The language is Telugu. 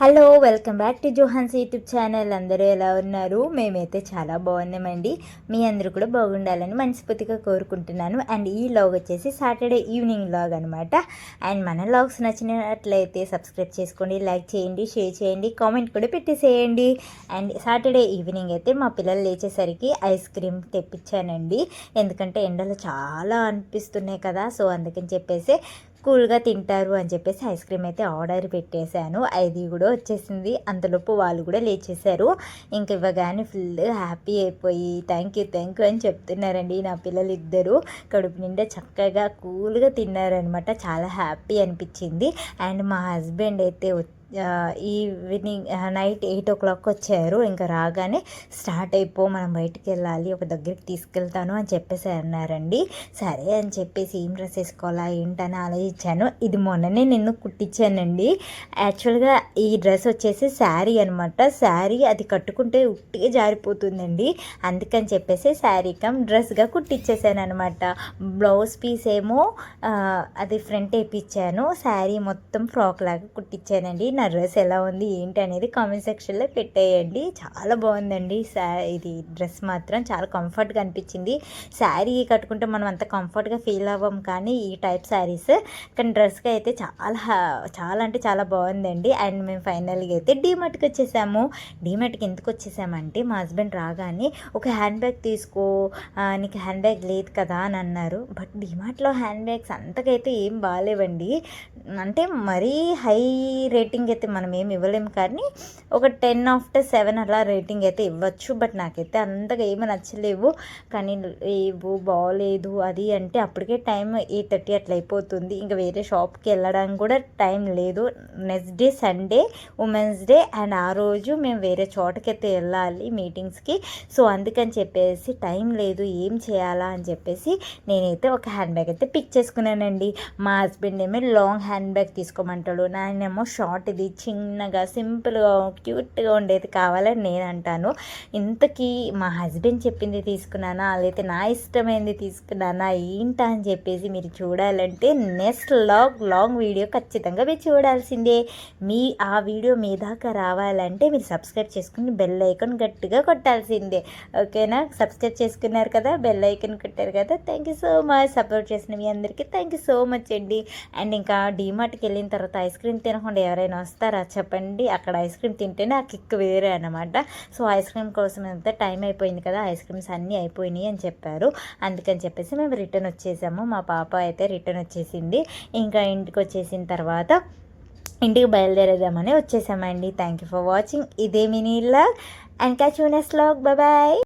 Hello welcome back to జోహాన్స్ YouTube channel. అందరూ ఎలా ఉన్నారు? మేమైతే చాలా బాగున్నామండి. మీ అందరూ కూడా బాగుండాలని మనస్ఫూర్తిగా కోరుకుంటున్నాను. అండ్ ఈ వ్లాగ్ వచ్చేసి సాటర్డే ఈవినింగ్ వ్లాగ్ అనమాట. అండ్ మన వ్లాగ్స్ నచ్చినట్లయితే సబ్స్క్రైబ్ చేసుకోండి, లైక్ చేయండి, షేర్ చేయండి, కామెంట్ కూడా పెట్టేసేయండి. అండ్ సాటర్డే ఈవినింగ్ అయితే మా పిల్లలు లేచేసరికి ఐస్ క్రీమ్ తెప్పించానండి. ఎందుకంటే ఎండలు చాలా అనిపిస్తున్నాయి కదా, సో అందుకని చెప్పేసి కూల్గా తింటారు అని చెప్పేసి ఐస్ క్రీమ్ అయితే ఆర్డర్ పెట్టేశాను. అది కూడా వచ్చేసింది. అంతలోపు వాళ్ళు కూడా లేచేశారు. ఇంక ఇవ్వగానే ఫుల్ హ్యాపీ అయిపోయి థ్యాంక్ యూ అని చెప్తున్నారండి. నా పిల్లలు ఇద్దరు కడుపు నిండా చక్కగా కూల్గా తిన్నారనమాట. చాలా హ్యాపీ అనిపించింది. అండ్ మా హస్బెండ్ అయితే ఈవినింగ్ నైట్ 8 o'clock వచ్చారు. ఇంకా రాగానే స్టార్ట్ అయిపో, మనం బయటికి వెళ్ళాలి, ఒక దగ్గరికి తీసుకెళ్తాను అని చెప్పేసి అన్నారండి. సరే అని చెప్పేసి ఏం డ్రెస్ వేసుకోవాలా ఏంటని ఆలోచించాను. ఇది మొన్ననే నేను కుట్టించానండి. యాక్చువల్గా ఈ డ్రెస్ వచ్చేసి శారీ అనమాట. శారీ అది కట్టుకుంటే ఉట్టిగా జారిపోతుందండి. అందుకని చెప్పేసి శారీ కమ్ డ్రెస్గా కుట్టించేసాను అనమాట. బ్లౌజ్ పీస్ ఏమో అది ఫ్రంట్ వేయించాను, శారీ మొత్తం ఫ్రాక్ లాగా కుట్టించానండి. నా డ్రెస్ ఎలా ఉంది ఏంటి అనేది కామెంట్ సెక్షన్లో పెట్టేయండి. చాలా బాగుందండి. ఇది డ్రెస్ మాత్రం చాలా కంఫర్ట్గా అనిపించింది. శారీ కట్టుకుంటే మనం అంత కంఫర్ట్గా ఫీల్ అవ్వం, కానీ ఈ టైప్ శారీస్ కానీ డ్రెస్కి అయితే చాలా అంటే చాలా బాగుందండి. అండ్ మేము ఫైనల్గా అయితే డీమార్ట్కి వచ్చేసాము. డీమార్ట్కి ఎందుకు వచ్చేసామంటే మా హస్బెండ్ రాగానే ఒక హ్యాండ్ బ్యాగ్ తీసుకో, నీకు హ్యాండ్ బ్యాగ్ లేదు కదా అని అన్నారు. బట్ డీమార్ట్లో హ్యాండ్ బ్యాగ్స్ అంతకైతే ఏం బాగాలేవండి. అంటే మరీ హై రేటింగ్ అయితే మనం ఏమి ఇవ్వలేము, కానీ ఒక 10/7 అలా రేటింగ్ అయితే ఇవ్వచ్చు. బట్ నాకైతే అంతగా ఏమీ నచ్చలేవు. కానీ లేవు, బాగోలేదు అది అంటే అప్పటికే టైం 8:30 అట్లా అయిపోతుంది. ఇంకా వేరే షాప్కి వెళ్ళడానికి కూడా టైం లేదు. Next day Sunday women's day, and ఆ రోజు మేము వేరే చోటకైతే వెళ్ళాలి మీటింగ్స్కి. సో అందుకని చెప్పేసి టైం లేదు, ఏం చేయాలా అని చెప్పేసి నేనైతే ఒక హ్యాండ్ బ్యాగ్ అయితే పిక్ చేసుకున్నానండి. మా హస్బెండ్ ఏమో లాంగ్ హ్యాండ్ బ్యాగ్ తీసుకోమంటాడు, నేనేమో షార్ట్, ఇది చిన్నగా సింపుల్గా క్యూట్గా ఉండేది కావాలని నేను అంటాను. ఇంతకీ మా హస్బెండ్ చెప్పింది తీసుకున్నానా లేకపోతే నా ఇష్టమైంది తీసుకున్నానా ఏంటా అని చెప్పేసి మీరు చూడాలంటే నెక్స్ట్ లాంగ్ వీడియో ఖచ్చితంగా మీరు చూడాల్సిందే. ఆ వీడియో మీ దాకా రావాలంటే మీరు సబ్స్క్రైబ్ చేసుకుని బెల్ ఐకాన్ గట్టిగా కొట్టాల్సిందే. ఓకేనా? సబ్స్క్రైబ్ చేసుకున్నారు కదా, బెల్ ఐకాన్ కొట్టారు కదా. Thank you so much. Support చేసిన మీ అందరికీ థ్యాంక్ యూ సో మచ్ అండి. అండ్ ఇంకా డీమార్ట్కి వెళ్ళిన తర్వాత ఐస్ క్రీమ్ తినకుండా ఎవరైనా వస్తారా చెప్పండి? అక్కడ ఐస్ క్రీమ్ తింటేనే ఆ కిక్ వేరే అనమాట. సో ఐస్ క్రీమ్ కోసం అంతా టైం అయిపోయింది కదా, ఐస్ క్రీమ్స్ అన్నీ అయిపోయినాయి అని చెప్పారు. అందుకని చెప్పేసి మేము రిటర్న్ వచ్చేసాము. మా పాప అయితే రిటర్న్ వచ్చేసింది. ఇంకా ఇంటికి వచ్చేసిన తర్వాత ఇంటికి బయలుదేరేద్దామని వచ్చేసామండి. Thank you for watching. ఇదే mini vlog and catch you next vlog. Bye.